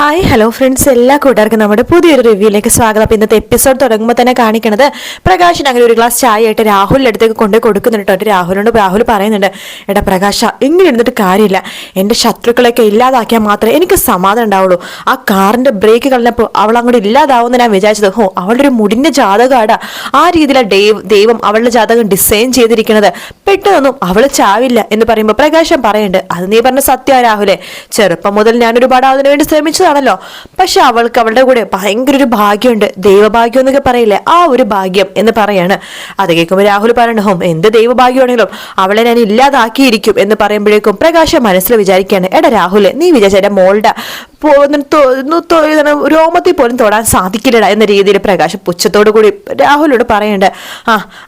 Hi hello friends, എല്ലാ കൂട്ടുകാർക്കും നമ്മുടെ പുതിയൊരു റിവ്യൂയിലേക്ക് സ്വാഗതം. അപ്പോൾ ഇന്നത്തെ എപ്പിസോഡ് തുടങ്ങുമ്പോൾ തന്നെ കാണിക്കുന്നത് പ്രകാശിന് അങ്ങനെ ഒരു ഗ്ലാസ് ചായ ആയിട്ട് രാഹുലിൻ്റെ അടുത്തേക്ക് കൊടുക്കുന്നുണ്ട് കേട്ടോ. രാഹുൽ പറയുന്നുണ്ട്, എടാ പ്രകാശ, ഇങ്ങനെ ഇരുന്നിട്ട് കാര്യമില്ല, എൻ്റെ ശത്രുക്കളൊക്കെ ഇല്ലാതാക്കിയാൽ മാത്രമേ എനിക്ക് സമാധാനം ഉണ്ടാവുള്ളൂ. ആ കാറിൻ്റെ ബ്രേക്ക് കളഞ്ഞപ്പോൾ അവൾ അങ്ങോട്ട് ഇല്ലാതാവുമെന്ന് ഞാൻ വിചാരിച്ചത്. അവളുടെ ഒരു മുടിൻ്റെ ജാതകമാണ് ആ രീതിയിലാണ് ദൈവം അവളുടെ ജാതകം ഡിസൈൻ ചെയ്തിരിക്കുന്നത്. പെട്ടെന്നൊന്നും അവൾ ചാവില്ല എന്ന് പറയുമ്പോൾ പ്രകാശം പറയുന്നുണ്ട്, അത് നീ പറഞ്ഞ സത്യ രാഹുലെ, ചെറുപ്പം മുതൽ ഞാൻ ഒരുപാട് അതിനു വേണ്ടി ശ്രമിച്ചതാണല്ലോ. പക്ഷെ അവൾക്ക് അവളുടെ കൂടെ ഭയങ്കര ഒരു ഭാഗ്യമുണ്ട്, ദൈവഭാഗ്യം എന്നൊക്കെ പറയില്ലേ, ആ ഒരു ഭാഗ്യം എന്ന് പറയാണ്. അത് കേൾക്കുമ്പോൾ രാഹുൽ പറയണ, എന്ത് ദൈവഭാഗ്യമാണെങ്കിലും അവളെ ഞാൻ ഇല്ലാതാക്കിയിരിക്കും എന്ന് പറയുമ്പോഴേക്കും പ്രകാശം മനസ്സിൽ വിചാരിക്കുകയാണ്, എടാ രാഹുലെ, നീ വിചാരിച്ച എന്റെ മോളുടെ രോമത്തിൽ പോലും തൊടാൻ സാധിക്കില്ലടാ എന്ന രീതിയിൽ പ്രകാശം പുച്ഛത്തോടു കൂടി രാഹുലോട് പറയുന്നുണ്ട്.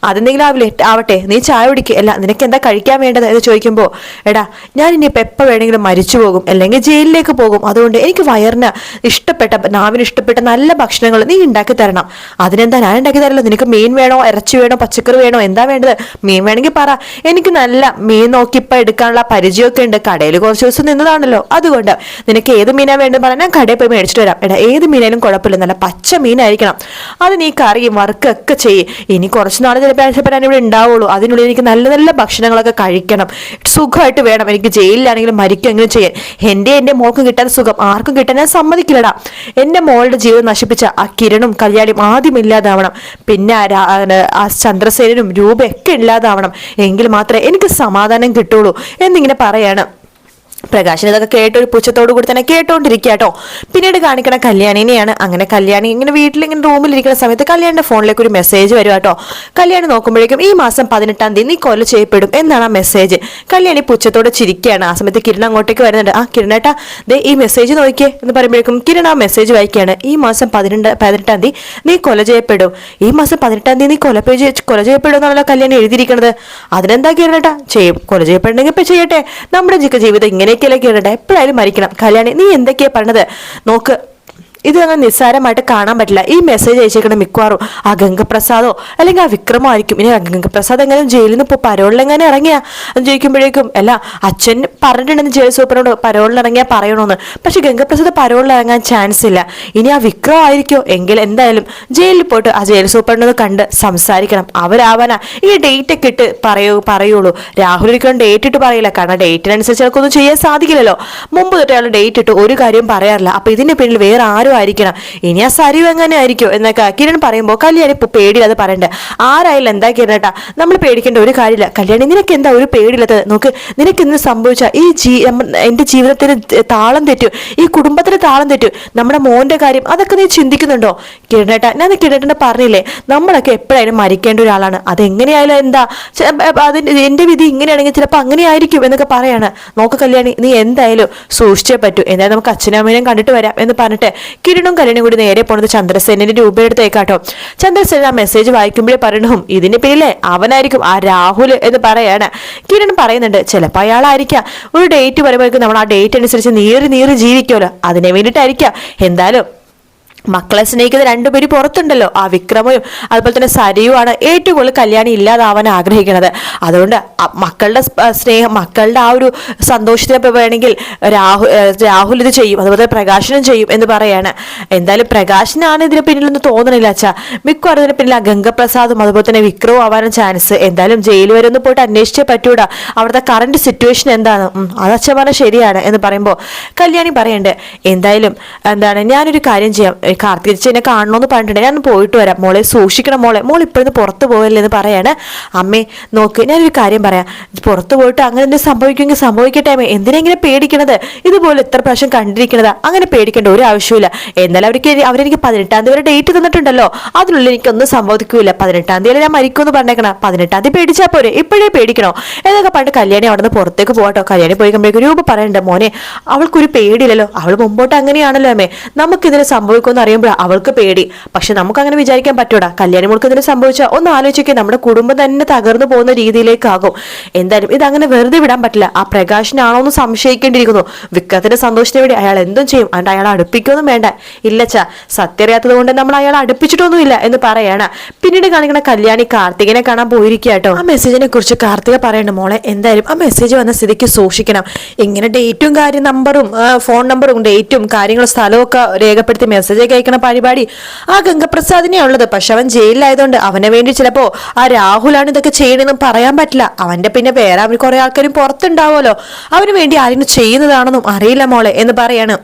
അതെന്തെങ്കിലും ആവട്ടെ, നീ ചായ കുടിക്കുക, അല്ല നിനക്ക് എന്താ കഴിക്കാൻ വേണ്ടത് എന്ന് ചോദിക്കുമ്പോൾ, എടാ ഞാൻ ഇനിയിപ്പോൾ എപ്പോൾ വേണമെങ്കിലും മരിച്ചു പോകും, അല്ലെങ്കിൽ ജയിലിലേക്ക് പോകും, അതുകൊണ്ട് എനിക്ക് വയറിന് ഇഷ്ടപ്പെട്ട, നാവിന് ഇഷ്ടപ്പെട്ട നല്ല ഭക്ഷണങ്ങൾ നീ ഉണ്ടാക്കി തരണം. അതിനെന്താ ഞാൻ ഉണ്ടാക്കി തരല്ലോ, നിനക്ക് മീൻ വേണോ, ഇറച്ചി വേണോ, പച്ചക്കറി വേണോ, എന്താ വേണ്ടത്? മീൻ വേണമെങ്കിൽ പറ, എനിക്ക് നല്ല മീൻ നോക്കിപ്പോൾ എടുക്കാനുള്ള പരിചയമൊക്കെ ഉണ്ട്, കടയിൽ കുറച്ച് ദിവസം നിന്നതാണല്ലോ, അതുകൊണ്ട് നിനക്ക് ഏത് മീനാ വേണ്ടെന്ന് പറഞ്ഞാൽ ഞാൻ കടയിൽ പോയി മേടിച്ചിട്ട് വരാം. എടാ ഏത് മീനായാലും കുഴപ്പമില്ല, നല്ല പച്ച മീനായിരിക്കണം, അത് നീ കറിയും വറുക്കൊക്കെ ചെയ്യും. ഇനി കുറച്ച് നാൾ ചിലപ്പോൾ ഞാൻ ഇവിടെ ഉണ്ടാവുള്ളൂ, അതിനുള്ളിൽ എനിക്ക് നല്ല നല്ല ഭക്ഷണങ്ങളൊക്കെ കഴിക്കണം, സുഖമായിട്ട് വേണം എനിക്ക് ജയിലിലാണെങ്കിലും മരിക്കെങ്കിലും ചെയ്യാൻ. എൻ്റെ മോൾക്കും കിട്ടാൻ സുഖം ആർക്കും കിട്ടാൻ ഞാൻ സമ്മതിക്കില്ലടാ. എൻ്റെ മോളുടെ ജീവിതം നശിപ്പിച്ച ആ കിരണും കല്യാണിയും ആദ്യം ഇല്ലാതാവണം, പിന്നെ ആ ചന്ദ്രസേനും രൂപയൊക്കെ ഇല്ലാതാവണം, എങ്കിൽ മാത്രമേ എനിക്ക് സമാധാനം കിട്ടുള്ളൂ എന്നിങ്ങനെ പറയാണ്. പ്രകാശൻ ഇതൊക്കെ കേട്ടൊരു പുച്ഛത്തോടു കൂടി തന്നെ കേട്ടോണ്ടിരിക്കുക കേട്ടോ. പിന്നീട് കാണിക്കണ കല്യാണിനെയാണ്. അങ്ങനെ കല്യാണി ഇങ്ങനെ വീട്ടിലിങ്ങനെ റൂമിലിരിക്കുന്ന സമയത്ത് കല്യാണിന്റെ ഫോണിലേക്ക് ഒരു മെസ്സേജ് വരും കേട്ടോ. കല്യാണി നോക്കുമ്പോഴേക്കും ഈ മാസം 18-ാം തീയതി നീ കൊല ചെയ്യപ്പെടും എന്നാണ് ആ മെസ്സേജ്. കല്യാണി പുച്ഛത്തോടെ ചിരിക്കുകയാണ്. ആ സമയത്ത് കിരൺ അങ്ങോട്ടേക്ക് വരുന്നുണ്ട്. കിരണേട്ടാ, ദേ ഈ മെസ്സേജ് നോക്കിയേ എന്ന് പറയുമ്പോഴേക്കും കിരൺ ആ മെസ്സേജ് വായിക്കുകയാണ്. ഈ മാസം 18-ാം തീയതി നീ കൊല ചെയ്യപ്പെടും, ഈ മാസം 18-ാം തീയതി നീ കൊല ചെയ്യപ്പെടും എന്നാണല്ലോ കല്യാണി എഴുതിയിരിക്കുന്നത്. അതിനെന്താ കിരണേട്ടാ, കൊല ചെയ്യപ്പെടണമെങ്കിൽ ഇപ്പൊ ചെയ്യട്ടെ, നമ്മുടെ ജീവിതം ഇങ്ങനെ കേരട്ടെ, എപ്പോഴായാലും മരിക്കണം. കല്യാണി നീ എന്തൊക്കെയാ പറഞ്ഞത് നോക്ക്, ഇത് അങ്ങനെ നിസ്സാരമായിട്ട് കാണാൻ പറ്റില്ല. ഈ മെസ്സേജ് അയച്ചേക്കണം മിക്കവാറും ആ ഗംഗപ്രസാദോ അല്ലെങ്കിൽ ആ വിക്രമോ ആയിരിക്കും. ഇനി ഗംഗപ്രസാദ് എങ്ങനെ ജയിലിൽ നിന്ന് ഇപ്പോൾ പരോളിലെങ്ങനെ ഇറങ്ങിയാ എന്ന് ചോദിക്കുമ്പോഴേക്കും, അല്ല അച്ഛൻ പറഞ്ഞിട്ടുണ്ടെന്ന് ജയിൽ സൂപ്പറിനോട് പരോളിൽ ഇറങ്ങിയാൽ പറയണമെന്ന്. പക്ഷെ ഗംഗപ്രസാദ് പരോളിൽ ഇറങ്ങാൻ ചാൻസ് ഇല്ല. ഇനി ആ വിക്രം ആയിരിക്കോ? എങ്കിൽ എന്തായാലും ജയിലിൽ പോയിട്ട് ആ ജയിൽ സൂപ്പറിനോട് കണ്ട് സംസാരിക്കണം. അവരാവാനാ ഈ ഡേറ്റ് ഒക്കെ ഇട്ട് പറയുള്ളൂ. രാഹുലിനൊക്കെ ഡേറ്റ് ഇട്ട് പറയില്ല, കാരണം ഡേറ്റിനനുസരിച്ച് അവർക്കൊന്നും ചെയ്യാൻ സാധിക്കില്ലല്ലോ. മുമ്പ് തൊട്ട് അയാൾ ഡേറ്റ് ഇട്ട് ഒരു കാര്യം പറയാറില്ല. അപ്പൊ ഇതിന്റെ പിന്നിൽ വേറെ ആരും ആയിരിക്കണം. ഇനി ആ സരിവ് എങ്ങനെ ആയിരിക്കും എന്നൊക്കെ കിരൺ പറയുമ്പോൾ കല്യാണി ഇപ്പൊ പേടിയില്ലാതെ പറയണ്ടേ. ആരായാലും എന്താ കിരണേട്ടാ, നമ്മൾ പേടിക്കേണ്ട ഒരു കാര്യമില്ല. കല്യാണി നിനക്ക് എന്താ ഒരു പേടിയില്ലാത്തത്? നോക്ക്, നിനക്ക് ഇന്ന് സംഭവിച്ച എന്റെ ജീവിതത്തിന് താളം തെറ്റും, ഈ കുടുംബത്തിന് താളം തെറ്റും, നമ്മുടെ മോന്റെ കാര്യം അതൊക്കെ നീ ചിന്തിക്കുന്നുണ്ടോ? കിരണേട്ടാ, ഞാൻ കിരണേട്ടനെ പറഞ്ഞില്ലേ, നമ്മളൊക്കെ എപ്പോഴായാലും മരിക്കേണ്ട ഒരാളാണ്. അതെങ്ങനെയായാലും എന്താ, എന്റെ വിധി ഇങ്ങനെയാണെങ്കിൽ ചിലപ്പോൾ അങ്ങനെ ആയിരിക്കും എന്നൊക്കെ പറയാണ്. നോക്ക് കല്യാണി, നീ എന്തായാലും സൂക്ഷിച്ചേ പറ്റൂ, എന്തായാലും നമുക്ക് അച്ഛനും അമ്മേനെയും കണ്ടിട്ട് വരാം എന്ന് പറഞ്ഞിട്ട് കിരണും കല്യാണും കൂടി നേരെ പോണത് ചന്ദ്രസേനന്റെ രൂപയെടുത്തേക്കാട്ടോ. ചന്ദ്രസേന ആ മെസ്സേജ് വായിക്കുമ്പോഴേ പറയണു, ഇതിന് പിന്നിലെ അവനായിരിക്കും ആ രാഹുൽ എന്ന് പറയാണ്. കിരൺ പറയുന്നുണ്ട്, ചിലപ്പോൾ അയാളായിരിക്കാം. ഒരു ഡേറ്റ് വരുമ്പോഴേക്കും നമ്മൾ ആ ഡേറ്റ് അനുസരിച്ച് നീറി ജീവിക്കുമല്ലോ, അതിനെ വേണ്ടിയിട്ടായിരിക്കാം. എന്തായാലും മക്കളെ സ്നേഹിക്കുന്ന രണ്ടുപേരും പുറത്തുണ്ടല്ലോ, ആ വിക്രമയും അതുപോലെ തന്നെ സരിയുമാണ് ഏറ്റവും കൂടുതൽ കല്യാണി ഇല്ലാതാവാൻ ആഗ്രഹിക്കുന്നത്. അതുകൊണ്ട് മക്കളുടെ സ്നേഹം, മക്കളുടെ ആ ഒരു സന്തോഷത്തിന് വേണമെങ്കിൽ രാഹുൽ ഇത് ചെയ്യും, അതുപോലെ പ്രകാശനും ചെയ്യും എന്ന് പറയാണ്. എന്തായാലും പ്രകാശനാണ് ഇതിന് പിന്നിലൊന്നും തോന്നണില്ല അച്ഛാ, മിക്കവാറും ഇതിന് പിന്നിൽ ആ ഗംഗപ്രസാദും അതുപോലെ തന്നെ വിക്രവും ആവാനും ചാൻസ്. എന്തായാലും ജയിൽ വരെ ഒന്ന് പോയിട്ട് അന്വേഷിച്ചേ പറ്റൂടാ, അവിടുത്തെ കറണ്ട് സിറ്റുവേഷൻ എന്താണ്. അത് അച്ഛൻ പറഞ്ഞാൽ ശരിയാണ് എന്ന് പറയുമ്പോൾ കല്യാണി പറയണ്ട്, എന്തായാലും ഞാനൊരു കാര്യം ചെയ്യാം, കാർത്തിക് എന്നെ കാണണമെന്ന് പറഞ്ഞിട്ടുണ്ട്, ഞാൻ പോയിട്ട് വരാം, മോളെ സൂക്ഷിക്കണം, മോൾ ഇപ്പോഴൊന്ന് പുറത്ത് പോകല്ലേ എന്ന് പറയാണ്. അമ്മേ നോക്ക്, ഞാനൊരു കാര്യം പറയാം, പുറത്ത് പോയിട്ട് അങ്ങനെ എന്തെങ്കിലും സംഭവിക്കുമെങ്കിൽ സംഭവിക്കട്ടെ അമ്മേ, എന്തിനെങ്കിലും പേടിക്കണത്? ഇതുപോലെ എത്ര പ്രാവശ്യം കണ്ടിരിക്കണതാ, അങ്ങനെ പേടിക്കേണ്ട ഒരു ആവശ്യമില്ല. എന്നാലും അവരെനിക്ക് 18-ാം തീയതി വരെ ഡേറ്റ് തന്നിട്ടുണ്ടല്ലോ, അതിനുള്ളിൽ എനിക്കൊന്നും സംഭവിക്കില്ല. 18-ാം തീയതി ഞാൻ മരിക്കുമെന്ന് പറഞ്ഞേക്കണം, 18-ാം തീയതി പേടിച്ചാൽ പോരെ, ഇപ്പോഴേ പേടിക്കണോ എന്നൊക്കെ പറഞ്ഞിട്ട് കല്യാണി അവിടെ നിന്ന് പുറത്തേക്ക് പോകട്ടോ. കല്യാണി പോയി കഴിയുമ്പോഴേക്കും രൂപ പറയണ്ട, മോനെ അവൾക്കൊരു പേടിയില്ലല്ലോ, അവൾ മുമ്പോട്ട് അങ്ങനെയാണല്ലോ അമ്മേ, നമുക്കിതിന് സംഭവിക്കുമെന്ന് അറിയുമ്പോഴാണ് അവൾക്ക് പേടി. പക്ഷെ നമുക്ക് അങ്ങനെ വിചാരിക്കാൻ പറ്റൂടാ. കല്യാണി മോൾക്ക് ഇതിന് സംഭവിച്ചാൽ ഒന്ന് ആലോചിക്കുക, നമ്മുടെ കുടുംബം തന്നെ തകർന്നു പോകുന്ന രീതിയിലേക്കാകും. എന്തായാലും ഇതങ്ങനെ വെറുതെ വിടാൻ പറ്റില്ല. ആ പ്രകാശനാണോ എന്ന് സംശയിക്കേണ്ടിയിരിക്കുന്നു. വിക്രത്തിന്റെ സന്തോഷത്തിന് വേണ്ടി അയാൾ എന്തും ചെയ്യും. അതുകൊണ്ട് അയാൾ അടുപ്പിക്കൊന്നും വേണ്ട. ഇല്ലച്ചാ, സത്യം കൊണ്ട് നമ്മൾ അയാൾ അടുപ്പിച്ചിട്ടൊന്നുമില്ല എന്ന് പറയാണ്. പിന്നീട് കാണിക്കണ കല്യാണി കാർത്തികനെ കാണാൻ പോയിരിക്കാട്ടോ. ആ മെസ്സേജിനെ കുറിച്ച് കാർത്തിക പറയണ്ട, മോളെ എന്തായാലും ആ മെസ്സേജ് വന്ന സ്ഥിതിക്ക് സൂക്ഷിക്കണം. ഇങ്ങനെ ഡേറ്റും നമ്പറും ഫോൺ നമ്പറും ഡേറ്റും കാര്യങ്ങളും സ്ഥലവും ഒക്കെ രേഖപ്പെടുത്തി മെസ്സേജ് അയക്കണ പരിപാടി ആ ഗംഗപ്രസാദിനെ ഉള്ളത്. പക്ഷെ അവൻ ജയിലിലായതുകൊണ്ട് അവനെ വേണ്ടി ചിലപ്പോ ആ രാഹുലാണ് ഇതൊക്കെ ചെയ്യണമെന്നും പറയാൻ പറ്റില്ല. അവന്റെ പിന്നെ വേറെ അവർ കുറെ ആൾക്കാരും പുറത്തുണ്ടാവുമല്ലോ, അവന് വേണ്ടി ആരെങ്കിലും ചെയ്യുന്നതാണെന്നും അറിയില്ല മോളെ എന്ന് പറയാണ്.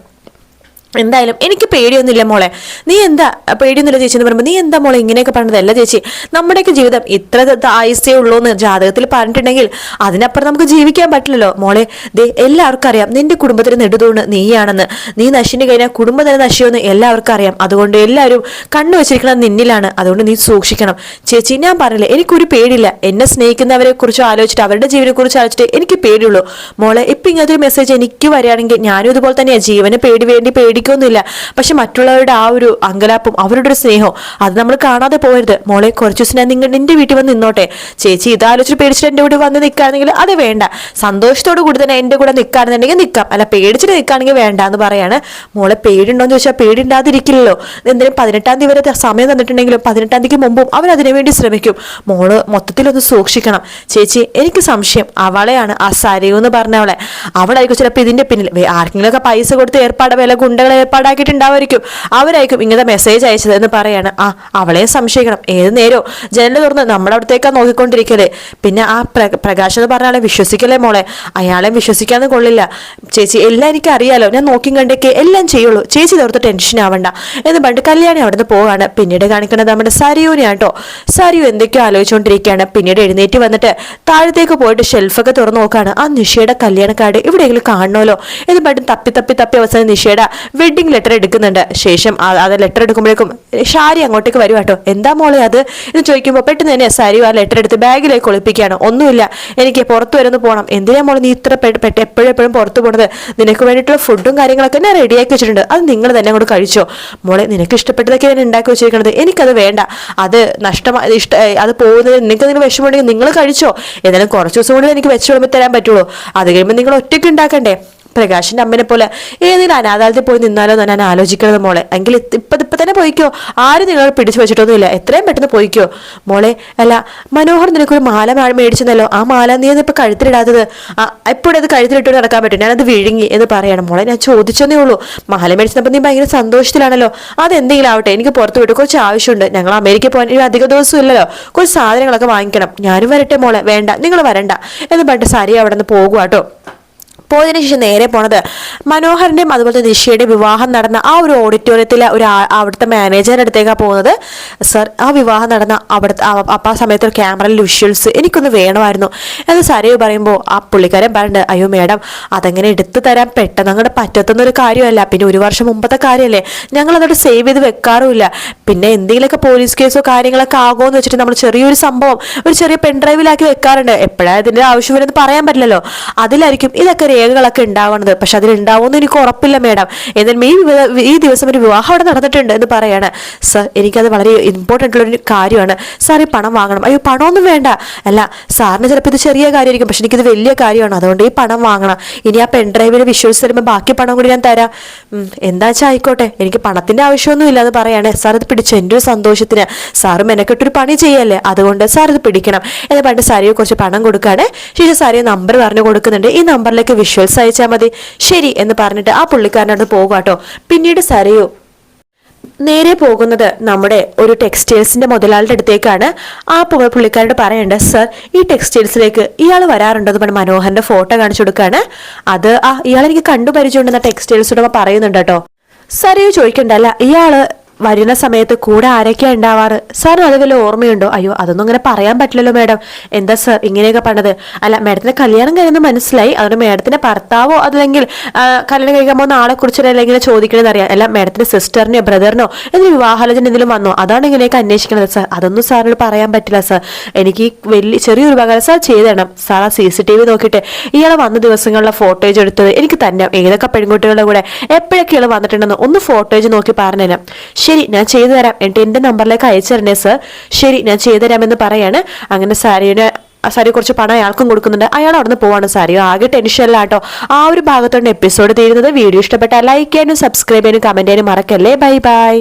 എന്തായാലും എനിക്ക് പേടിയൊന്നുമില്ല മോളെ. നീ എന്താ പേടിയൊന്നുമില്ല ചേച്ചി എന്ന് പറയുമ്പോൾ നീ എന്താ മോളെ ഇങ്ങനെയൊക്കെ പറഞ്ഞതല്ല ചേച്ചി. നമ്മുടെയൊക്കെ ജീവിതം ഇത്ര ആയുസേ ഉള്ളൂ എന്ന് ജാതകത്തിൽ പറഞ്ഞിട്ടുണ്ടെങ്കിൽ അതിനപ്പുറം നമുക്ക് ജീവിക്കാൻ പറ്റില്ലല്ലോ മോളെ. ദേ എല്ലാവർക്കും അറിയാം നിന്റെ കുടുംബത്തിന് നെടുതൂണ് നീയാണെന്ന്. നീ നശിന് കഴിഞ്ഞാൽ കുടുംബം തന്നെ നശിക്കുമെന്ന് എല്ലാവർക്കും അറിയാം. അതുകൊണ്ട് എല്ലാവരും കണ്ണു വെച്ചിരിക്കുന്നത് നിന്നിലാണ്. അതുകൊണ്ട് നീ സൂക്ഷിക്കണം ചേച്ചി. ഞാൻ പറഞ്ഞില്ലേ, എനിക്കൊരു പേടിയില്ല. എന്നെ സ്നേഹിക്കുന്നവരെ കുറിച്ച് ആലോചിച്ചിട്ട് അവരുടെ ജീവനെ കുറിച്ച് ആലോചിച്ചിട്ട് എനിക്ക് പേടിയുള്ളൂ മോളെ. ഇപ്പൊ ഇങ്ങനത്തെ ഒരു മെസ്സേജ് എനിക്ക് വരികയാണെങ്കിൽ ഞാനും ഇതുപോലെ തന്നെയാണ്. ജീവന് പേടിക്കൊന്നുമില്ല. പക്ഷെ മറ്റുള്ളവരുടെ ആ ഒരു അങ്കലാപ്പും അവരുടെ ഒരു സ്നേഹവും അത് നമ്മൾ കാണാതെ പോകരുത് മോളെ. കുറച്ചു ദിവസം ഞാൻ നിന്റെ വീട്ടിൽ വന്ന് നിന്നോട്ടെ ചേച്ചി. ഇതാലോചിച്ച് പേടിച്ചിട്ട് എന്റെ കൂടെ വന്ന് നിൽക്കുകയാണെങ്കിൽ അത് വേണ്ട. സന്തോഷത്തോടു കൂടി തന്നെ എന്റെ കൂടെ നിൽക്കുകയാണെന്നുണ്ടെങ്കിൽ നിൽക്കാം, അല്ല പേടിച്ചിട്ട് നിൽക്കുകയാണെങ്കിൽ വേണ്ട എന്ന് പറയാണ്. മോളെ പേടിയുണ്ടോന്ന് ചോദിച്ചാൽ പേടിണ്ടാതിരിക്കില്ലല്ലോ. എന്തിനും 18-ാം തീയതി വരെ സമയം തന്നിട്ടുണ്ടെങ്കിലും 18-ാം തീയതിക്ക് മുമ്പും അവർ അതിനുവേണ്ടി ശ്രമിക്കും. മോള് മൊത്തത്തിലൊന്ന് സൂക്ഷിക്കണം ചേച്ചി. എനിക്ക് സംശയം അവളെയാണ്, ആ സരയു എന്ന് പറഞ്ഞവളെ. അവളായിരിക്കും ചിലപ്പോൾ ഇതിന്റെ പിന്നിൽ. ആർക്കെങ്കിലും ഒക്കെ പൈസ കൊടുത്ത് വില ഗുണ്ടകളെ ഏർപ്പാടാക്കിയിട്ടുണ്ടാവായിരിക്കും. അവരായിരിക്കും ഇങ്ങനത്തെ മെസ്സേജ് അയച്ചത് എന്ന് പറയാണ്. അവളെ സംശയിക്കണം. ഏത് നേരവും ജനൽ തുറന്ന് നമ്മുടെ അടുത്തേക്കാ നോക്കിക്കൊണ്ടിരിക്കല്. പിന്നെ ആ പ്രകാശ് എന്ന് പറഞ്ഞ ആളെ വിശ്വസിക്കല്ലേ മോളെ. അയാളെ വിശ്വസിക്കാന്ന് കൊള്ളില്ല ചേച്ചി. എല്ലാം എനിക്ക് അറിയാലോ, ഞാൻ നോക്കി കണ്ടേക്ക് എല്ലാം ചെയ്യുള്ളൂ ചേച്ചി. തോർത്ത് ടെൻഷൻ ആവണ്ട എന്ന് പറഞ്ഞിട്ട് കല്യാണി അവിടുന്ന് പോവാണ്. പിന്നീട് കാണിക്കുന്നത് നമ്മുടെ സരിയൂനെയാട്ടോ. സരിയു എന്തൊക്കെയോ ആലോചിച്ചുകൊണ്ടിരിക്കുകയാണ്. പിന്നീട് എഴുന്നേറ്റ് വന്നിട്ട് താഴത്തേക്ക് പോയിട്ട് ഷെൽഫൊക്കെ തുറന്നു നോക്കാണ്. ആ നിഷയുടെ കല്യാണ കാർഡ് എവിടെയെങ്കിലും കാണണമല്ലോ എന്ന് പറഞ്ഞിട്ട് തപ്പി അവസാനം നിഷയുടെ വെഡിങ് ലെറ്റർ എടുക്കുന്നുണ്ട്. ശേഷം അത് ലെറ്റർ എടുക്കുമ്പോഴേക്കും ഷാരി അങ്ങോട്ടേക്ക് വരും കേട്ടോ. എന്താ മോളെ അത് എന്ന് ചോദിക്കുമ്പോൾ പെട്ടെന്ന് തന്നെ സരിയു ആ ലെറ്റർ എടുത്ത് ബാഗിലേക്ക് ഒളിപ്പിക്കുകയാണ്. ഒന്നുമില്ല, എനിക്ക് പുറത്തു വരുന്നു പോകണം. എന്തിനാ മോളെ നീ ഇത്ര എപ്പോഴും പുറത്തു പോണത്? നിനക്ക് വേണ്ടിയിട്ടുള്ള ഫുഡും കാര്യങ്ങളൊക്കെ ഞാൻ റെഡിയാക്കി വെച്ചിട്ടുണ്ട്. അത് നിങ്ങൾ തന്നെ അങ്ങോട്ട് കഴിച്ചോ മോളെ. നിനക്ക് ഇഷ്ടപ്പെട്ടതൊക്കെ ഞാൻ ഉണ്ടാക്കി വെച്ചിരിക്കുന്നത്. എനിക്കത് വേണ്ട. അത് അത് പോകുന്നത് നിങ്ങൾക്ക് അതിന് വിഷമമുണ്ടെങ്കിൽ നിങ്ങൾ കഴിച്ചോ. എന്നാലും കുറച്ച് ദിവസം കൂടി എനിക്ക് വെച്ച് വിളമ്പി തരാൻ പറ്റുള്ളൂ. അത് കഴിയുമ്പോൾ നിങ്ങൾ ഒറ്റയ്ക്ക് ഉണ്ടാക്കണ്ടേ. പ്രകാശിന്റെ അമ്മനെ പോലെ ഏതെങ്കിലും അനാഥാലയത്തിൽ പോയി നിന്നാലോ എന്ന് ഞാൻ ആലോചിക്കുന്നത് മോളെ. എങ്കിൽ ഇപ്പൊ തന്നെ പോയിക്കോ. ആരും നിങ്ങൾ പിടിച്ചു വെച്ചിട്ടൊന്നുമില്ല. എത്രയും പെട്ടെന്ന് പോയിക്കോ മോളെ. അല്ല മനോഹർ നിനക്കൊരു മാല മേടിച്ചെന്നല്ലോ. ആ മാല നീ ഇപ്പൊ കഴുത്തിലിടാത്തത്? എപ്പോഴും അത് കഴുത്തിലിട്ട് നടക്കാൻ പറ്റും. ഞാനത് വിഴുങ്ങി എന്ന് പറയണം. മോളെ ഞാൻ ചോദിച്ചതേ ഉള്ളൂ. മാല മേടിച്ചപ്പോൾ നീ ഭയങ്കര സന്തോഷത്തിലാണല്ലോ. അതെന്തെങ്കിലും ആവട്ടെ, എനിക്ക് പുറത്ത് വിട്ട് കുറച്ച് ആവശ്യമുണ്ട്. ഞങ്ങൾ അമേരിക്ക പോകാൻ ഇനി അധിക ദിവസം ഇല്ലല്ലോ. കുറച്ച് സാധനങ്ങളൊക്കെ വാങ്ങിക്കണം. ഞാനും വരട്ടെ മോളെ. വേണ്ട, നിങ്ങൾ വരണ്ട എന്ന് പറഞ്ഞിട്ട് സരി അവിടെ നിന്ന് പോകുവാട്ടോ. പോയതിനു ശേഷം നേരെ പോണത് മനോഹറിന്റെയും അതുപോലെ നിഷയുടെ വിവാഹം നടന്ന ആ ഒരു ഓഡിറ്റോറിയത്തിലെ അവിടുത്തെ മാനേജറിന്റെ അടുത്തേക്കാണ് പോകുന്നത്. സർ, ആ വിവാഹം നടന്ന അവിടുത്തെ ആ സമയത്ത് ക്യാമറയിൽ വിഷ്വൽസ് എനിക്കൊന്ന് വേണമായിരുന്നു എന്ന് സരയു പറയുമ്പോൾ ആ പുള്ളിക്കാരൻ പറഞ്ഞിട്ട്, അയ്യോ മേഡം അതങ്ങനെ എടുത്തു തരാൻ പെട്ടെന്ന് അങ്ങോട്ട് പറ്റത്തുന്നൊരു കാര്യമല്ല. പിന്നെ 1 വർഷം മുമ്പത്തെ കാര്യമല്ലേ, ഞങ്ങൾ അതോട് സേവ് ചെയ്ത് വെക്കാറുമില്ല. പിന്നെ എന്തെങ്കിലുമൊക്കെ പോലീസ് കേസോ കാര്യങ്ങളൊക്കെ ആകുമോ വെച്ചിട്ട് നമ്മൾ ചെറിയൊരു സംഭവം ഒരു ചെറിയ പെൻഡ്രൈവിലാക്കി വെക്കാറുണ്ട്. എപ്പോഴാണ് ഇതിന്റെ ആവശ്യം വരുന്നത് പറയാൻ പറ്റില്ലല്ലോ. അതിലായിരിക്കും ഇതൊക്കെ രേഖകളൊക്കെ ഉണ്ടാവുന്നത്. പക്ഷെ അതിലുണ്ടാവുമെന്ന് എനിക്ക് ഉറപ്പില്ല മേഡം. എന്നാലും ഈ ദിവസം ഒരു വിവാഹം അവിടെ നടന്നിട്ടുണ്ട് എന്ന് പറയാണ്. സർ, എനിക്കത് വളരെ ഇമ്പോർട്ടൻ്റ് ഉള്ളൊരു കാര്യമാണ്. സാർ ഈ പണം വാങ്ങണം. അയ്യോ പണമൊന്നും വേണ്ട. അല്ല, സാറിന് ചിലപ്പോൾ ഇത് ചെറിയ കാര്യമായിരിക്കും, പക്ഷെ എനിക്കിത് വലിയ കാര്യമാണ്. അതുകൊണ്ട് ഈ പണം വാങ്ങണം. ഇനി ആ പെൻഡ്രൈവിന് വിഷ്വൽസ് വരുമ്പോൾ ബാക്കി പണം കൂടി ഞാൻ തരാം. എന്താ വെച്ചാൽ ആയിക്കോട്ടെ, എനിക്ക് പണത്തിന്റെ ആവശ്യമൊന്നും ഇല്ല എന്ന് പറയാണ്. സാർ ഇത് പിടിച്ചു, എൻ്റെ ഒരു സന്തോഷത്തിന്. സാറ് മെനക്കെട്ടൊരു പണി ചെയ്യല്ലേ, അതുകൊണ്ട് സാർ ഇത് പിടിക്കണം എന്ന് പറഞ്ഞിട്ട് സാരിയെ കുറച്ച് പണം കൊടുക്കുകയാണ്. ശേഷം സാരിയെ നമ്പർ പറഞ്ഞു കൊടുക്കുന്നുണ്ട്. ഈ നമ്പറിലേക്ക് വിഷ്വൽസ് അയച്ചാൽ മതി. ശരി എന്ന് പറഞ്ഞിട്ട് ആ പുള്ളിക്കാരനോട് പോകാട്ടോ. പിന്നീട് സരയു നേരെ പോകുന്നത് നമ്മുടെ ഒരു ടെക്സ്റ്റൈൽസിന്റെ മുതലാളിയുടെ അടുത്തേക്കാണ്. ആ പുള്ളിക്കാരോട് പറയേണ്ടത്, സർ ഈ ടെക്സ്റ്റൈൽസിലേക്ക് ഇയാൾ വരാറുണ്ടോ എന്ന് പറഞ്ഞ് മനോഹറിന്റെ ഫോട്ടോ കാണിച്ചു കൊടുക്കുകയാണ്. അത് ഇയാളെനിക്ക് കണ്ടുപരിചയമുണ്ടെന്ന ടെക്സ്റ്റൈൽസ് ഉടമ പറയുന്നുണ്ട് കേട്ടോ. സരയു ചോദിക്കണ്ടല്ല, ഇയാള് വരുന്ന സമയത്ത് കൂടെ ആരൊക്കെയാണ് ഉണ്ടാവാറ്? സാറിന് അത് വല്ല ഓർമ്മയുണ്ടോ? അയ്യോ അതൊന്നും അങ്ങനെ പറയാൻ പറ്റില്ലല്ലോ മാഡം. എന്താ സാർ ഇങ്ങനെയൊക്കെ പറഞ്ഞത്? അല്ല മാഡത്തിന്റെ കല്യാണം കഴിയുന്നത് മനസ്സിലായി, അതുകൊണ്ട് മാഡത്തിന്റെ ഭർത്താവോ അതല്ലെങ്കിൽ കല്യാണം കഴിക്കാൻ പോകുന്ന ആളെ കുറിച്ചല്ല ഇങ്ങനെ ചോദിക്കണമെന്ന് അറിയാം. അല്ല മാഡത്തിന്റെ സിസ്റ്ററിനോ ബ്രദറിനോ എന്തെങ്കിലും വിവാഹാലോചന എന്തെങ്കിലും വന്നോ? അതാണ് ഇങ്ങനെയൊക്കെ അന്വേഷിക്കണത് സാർ. അതൊന്നും സാറിനോട് പറയാൻ പറ്റില്ല സാർ. എനിക്ക് വലിയ ചെറിയൊരു ഉപകാരം സാർ ചെയ്തു തരണം. സാർ ആ CCTV നോക്കിയിട്ട് ഇയാളെ വന്ന ദിവസങ്ങളിലെ ഫോട്ടോജ് എടുത്തത് എനിക്ക് തന്നെ ഏതൊക്കെ പെൺകുട്ടികളുടെ കൂടെ എപ്പോഴൊക്കെ ഇയാൾ വന്നിട്ടുണ്ടെന്ന് ഒന്ന് ഫോട്ടോജ് നോക്കി പറഞ്ഞുതരാം. ശരി ഞാൻ ചെയ്തു തരാം, എന്നിട്ട് എൻ്റെ നമ്പറിലേക്ക് അയച്ചു തരണേ സർ. ശരി ഞാൻ ചെയ്തു തരാമെന്ന് പറയാണ്. അങ്ങനെ സാരി കുറച്ച് പണം അയാൾക്കും കൊടുക്കുന്നുണ്ട്. അയാൾ അവിടെ നിന്ന് പോവാണ്. സാരി ആകെ ടെൻഷനിലാട്ടോ. ആ ഒരു ഭാഗത്തോടെ എപ്പിസോഡ് തീരുന്നത്. വീഡിയോ ഇഷ്ടപ്പെട്ടാൽ ലൈക്ക് ചെയ്യാനും സബ്സ്ക്രൈബ് ചെയ്യാനും കമന്റ് ചെയ്യാനും മറക്കല്ലേ. Bye bye.